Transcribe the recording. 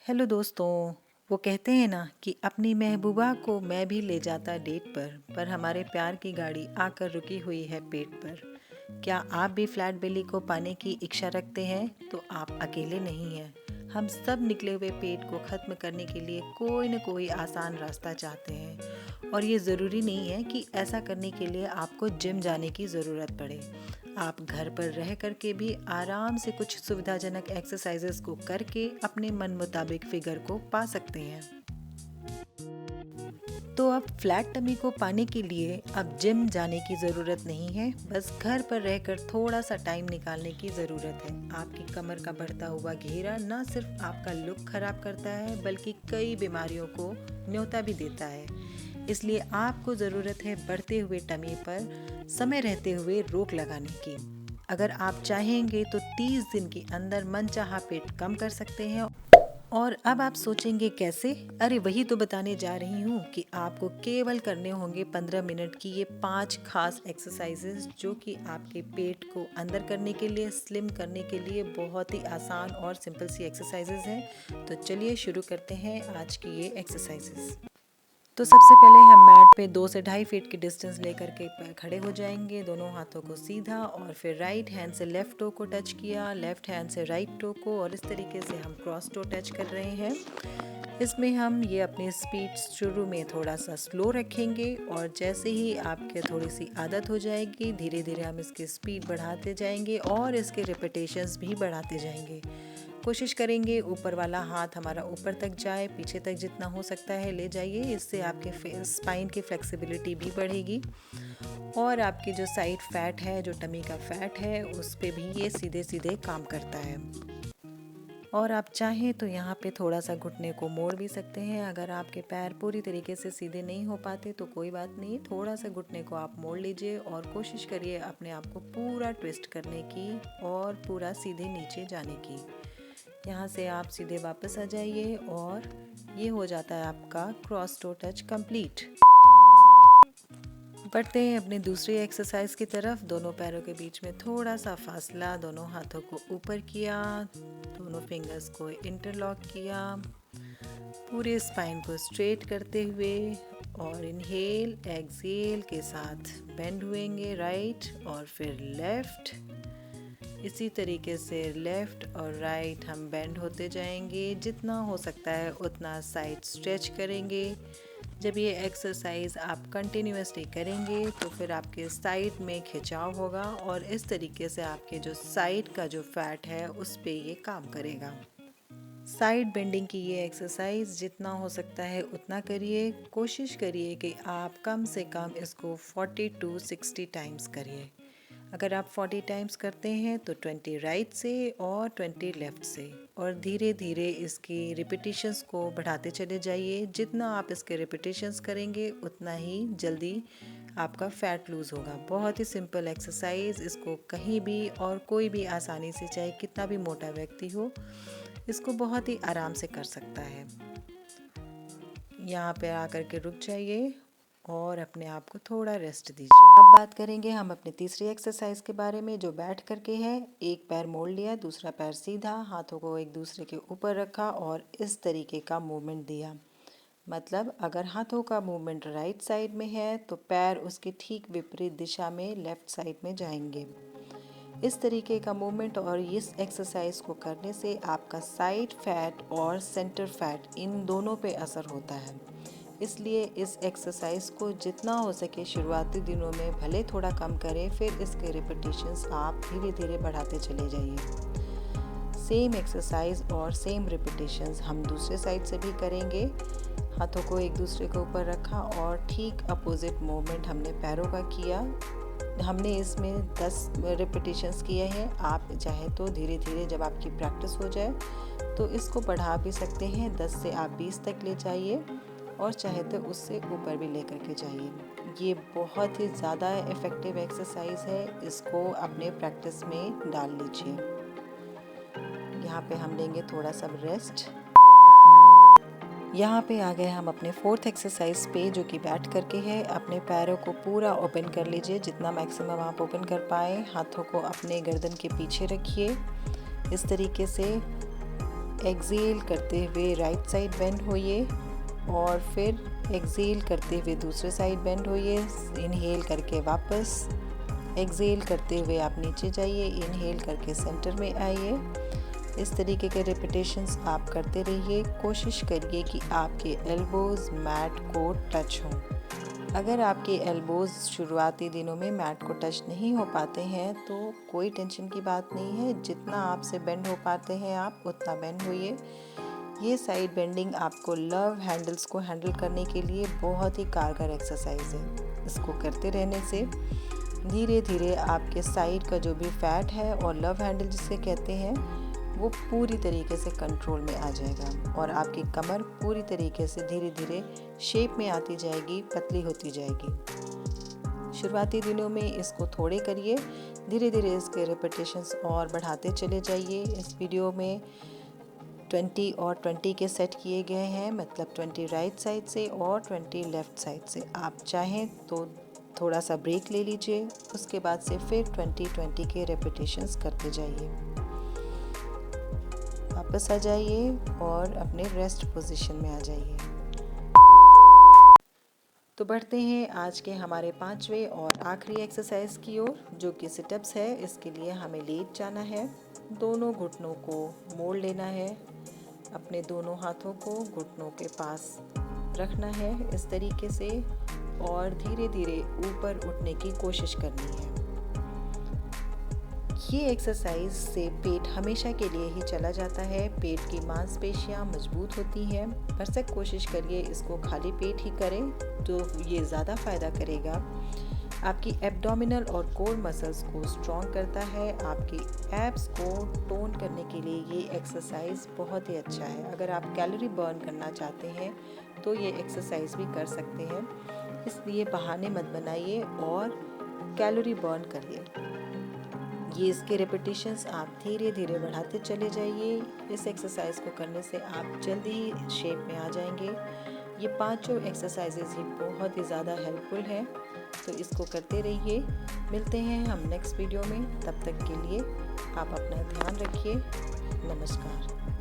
Hello दोस्तों। वो कहते हैं ना कि अपनी महबूबा को मैं भी ले जाता डेट पर हमारे प्यार की गाड़ी आकर रुकी हुई है पेट पर। क्या आप भी फ्लैट बेली को पाने की इच्छा रखते हैं? तो आप अकेले नहीं हैं। हम सब निकले हुए पेट को ख़त्म करने के लिए कोई न कोई आसान रास्ता चाहते हैं, और ये ज़रूरी नहीं है कि ऐसा करने के लिए आपको जिम जाने की ज़रूरत पड़े। आप घर पर रह कर के भी आराम से कुछ सुविधाजनक एक्सरसाइजेस को करके अपने मन मुताबिक फिगर को पा सकते हैं। तो अब फ्लैट टमी को पाने के लिए अब जिम जाने की ज़रूरत नहीं है, बस घर पर रहकर थोड़ा सा टाइम निकालने की ज़रूरत है। आपकी कमर का बढ़ता हुआ घेरा ना सिर्फ आपका लुक खराब करता है, बल्कि कई बीमारियों को न्योता भी देता है। इसलिए आपको ज़रूरत है बढ़ते हुए टमी पर समय रहते हुए रोक लगाने की। अगर आप चाहेंगे तो 30 दिन के अंदर मनचाहा पेट कम कर सकते हैं। और अब आप सोचेंगे कैसे? अरे वही तो बताने जा रही हूँ कि आपको केवल करने होंगे 15 मिनट की ये 5 खास एक्सरसाइजेस, जो कि आपके पेट को अंदर करने के लिए, स्लिम करने के लिए बहुत ही आसान और सिंपल सी एक्सरसाइजेस हैं। तो चलिए शुरू करते हैं आज की ये एक्सरसाइजेस। तो सबसे पहले हम मैट पे 2 से 2.5 फीट की डिस्टेंस लेकर के खड़े हो जाएंगे। दोनों हाथों को सीधा, और फिर राइट हैंड से लेफ्ट टो को टच किया, लेफ्ट हैंड से राइट टो को, और इस तरीके से हम क्रॉस टो टच कर रहे हैं। इसमें हम ये अपनी स्पीड शुरू में थोड़ा सा स्लो रखेंगे, और जैसे ही आपके थोड़ी सी आदत हो जाएगी, धीरे धीरे हम इसकी स्पीड बढ़ाते जाएंगे और इसके रिपीटेशंस भी बढ़ाते जाएंगे। कोशिश करेंगे ऊपर वाला हाथ हमारा ऊपर तक जाए, पीछे तक जितना हो सकता है ले जाइए। इससे आपके स्पाइन की फ्लेक्सिबिलिटी भी बढ़ेगी, और आपकी जो साइड फैट है, जो टमी का फैट है, उस पे भी ये सीधे सीधे काम करता है। और आप चाहें तो यहाँ पे थोड़ा सा घुटने को मोड़ भी सकते हैं। अगर आपके पैर पूरी तरीके से सीधे नहीं हो पाते तो कोई बात नहीं, थोड़ा सा घुटने को आप मोड़ लीजिए और कोशिश करिए अपने आप को पूरा ट्विस्ट करने की और पूरा सीधे नीचे जाने की। यहाँ से आप सीधे वापस आ जाइए, और ये हो जाता है आपका क्रॉस टो टच कंप्लीट। बढ़ते हैं अपनी दूसरी एक्सरसाइज की तरफ। दोनों पैरों के बीच में थोड़ा सा फासला, दोनों हाथों को ऊपर किया, दोनों फिंगर्स को इंटरलॉक किया, पूरे स्पाइन को स्ट्रेट करते हुए, और इनहेल एक्सहेल के साथ बेंड हुएंगे राइट और फिर लेफ्ट। इसी तरीके से लेफ़्ट और राइट हम बेंड होते जाएंगे। जितना हो सकता है उतना साइड स्ट्रेच करेंगे। जब ये एक्सरसाइज आप कंटिन्यूसली करेंगे तो फिर आपके साइड में खिंचाव होगा, और इस तरीके से आपके जो साइड का जो फैट है उस पे ये काम करेगा। साइड बेंडिंग की ये एक्सरसाइज जितना हो सकता है उतना करिए। कोशिश करिए कि आप कम से कम इसको 40 to 60 टाइम्स करिए। अगर आप 40 टाइम्स करते हैं तो 20 राइट से और 20 लेफ़्ट से, और धीरे धीरे इसकी रिपीटिशंस को बढ़ाते चले जाइए। जितना आप इसके रिपीटिशंस करेंगे उतना ही जल्दी आपका फ़ैट लूज़ होगा। बहुत ही सिंपल एक्सरसाइज, इसको कहीं भी और कोई भी आसानी से, चाहे कितना भी मोटा व्यक्ति हो, इसको बहुत ही आराम से कर सकता है। यहाँ पे आकर के रुक जाइए और अपने आप को थोड़ा रेस्ट दीजिए। अब बात करेंगे हम अपनी तीसरी एक्सरसाइज के बारे में, जो बैठ करके है। एक पैर मोड़ लिया, दूसरा पैर सीधा, हाथों को एक दूसरे के ऊपर रखा और इस तरीके का मूवमेंट दिया। मतलब अगर हाथों का मूवमेंट राइट साइड में है तो पैर उसके ठीक विपरीत दिशा में लेफ्ट साइड में जाएंगे। इस तरीके का मूवमेंट और इस एक्सरसाइज को करने से आपका साइड फैट और सेंटर फैट इन दोनों पे असर होता है। इसलिए इस एक्सरसाइज को जितना हो सके शुरुआती दिनों में भले थोड़ा कम करें, फिर इसके रिपीटेशंस आप धीरे धीरे बढ़ाते चले जाइए। सेम एक्सरसाइज और सेम रिपीटेशंस हम दूसरे साइड से भी करेंगे। हाथों को एक दूसरे के ऊपर रखा और ठीक अपोजिट मूवमेंट हमने पैरों का किया। हमने इसमें 10 रिपीटेशंस किए हैं। आप चाहे तो धीरे धीरे जब आपकी प्रैक्टिस हो जाए तो इसको बढ़ा भी सकते हैं। 10 से आप 20 तक ले जाइए, और चाहे तो उससे ऊपर भी लेकर के जाइए। ये बहुत ही ज़्यादा इफ़ेक्टिव एक्सरसाइज है, इसको अपने प्रैक्टिस में डाल लीजिए। यहाँ पे हम लेंगे थोड़ा सा रेस्ट। यहाँ पे आ गए हम अपने फोर्थ एक्सरसाइज पे, जो कि बैठ करके है। अपने पैरों को पूरा ओपन कर लीजिए, जितना मैक्सिमम आप ओपन कर पाए। हाथों को अपने गर्दन के पीछे रखिए इस तरीके से, एक्सेल करते हुए राइट साइड बेंड होइए और फिर एक्सेल करते हुए दूसरे साइड बेंड होइए। इनहेल करके वापस, एक्सेल करते हुए आप नीचे जाइए, इनहेल करके सेंटर में आइए। इस तरीके के रिपीटेशंस आप करते रहिए। कोशिश करिए कि आपके एल्बोज़ मैट को टच हों। अगर आपके एल्बोज़ शुरुआती दिनों में मैट को टच नहीं हो पाते हैं तो कोई टेंशन की बात नहीं है। जितना आपसे बेंड हो पाते हैं आप उतना बेंड होइए। ये साइड बेंडिंग आपको लव हैंडल्स को हैंडल करने के लिए बहुत ही कारगर एक्सरसाइज है। इसको करते रहने से धीरे धीरे आपके साइड का जो भी फैट है और लव हैंडल जिसे कहते हैं वो पूरी तरीके से कंट्रोल में आ जाएगा और आपकी कमर पूरी तरीके से धीरे धीरे शेप में आती जाएगी, पतली होती जाएगी। शुरुआती दिनों में इसको थोड़े करिए, धीरे धीरे इसके रिपीटेशंस और बढ़ाते चले जाइए। इस वीडियो में 20 और 20 के सेट किए गए हैं, मतलब 20 राइट साइड से और 20 लेफ़्ट साइड से। आप चाहें तो थोड़ा सा ब्रेक ले लीजिए, उसके बाद से फिर 20 के रिपीटेशंस करते जाइए। वापस आ जाइए और अपने रेस्ट पोजीशन में आ जाइए। तो बढ़ते हैं आज के हमारे 5वें और आखिरी एक्सरसाइज की ओर, जो कि सिटअप्स है। इसके लिए हमें लेट जाना है, दोनों घुटनों को मोड़ लेना है, अपने दोनों हाथों को घुटनों के पास रखना है इस तरीके से और धीरे धीरे ऊपर उठने की कोशिश करनी है। ये एक्सरसाइज से पेट हमेशा के लिए ही चला जाता है। पेट की मांसपेशियां मजबूत होती हैं। भरसक कोशिश करिए इसको खाली पेट ही करें तो ये ज़्यादा फ़ायदा करेगा। आपकी एब्डोमिनल और कोर मसल्स को स्ट्रॉन्ग करता है। आपकी एब्स को टोन करने के लिए ये एक्सरसाइज बहुत ही अच्छा है। अगर आप कैलोरी बर्न करना चाहते हैं तो ये एक्सरसाइज भी कर सकते हैं, इसलिए बहाने मत बनाइए और कैलोरी बर्न करिए। ये इसके रिपीटेशंस आप धीरे धीरे बढ़ाते चले जाइए। इस एक्सरसाइज को करने से आप जल्दी ही शेप में आ जाएंगे। ये 5 एक्सरसाइजेज ही बहुत ही ज़्यादा हेल्पफुल है, तो इसको करते रहिए। मिलते हैं हम नेक्स्ट वीडियो में, तब तक के लिए आप अपना ध्यान रखिए। नमस्कार।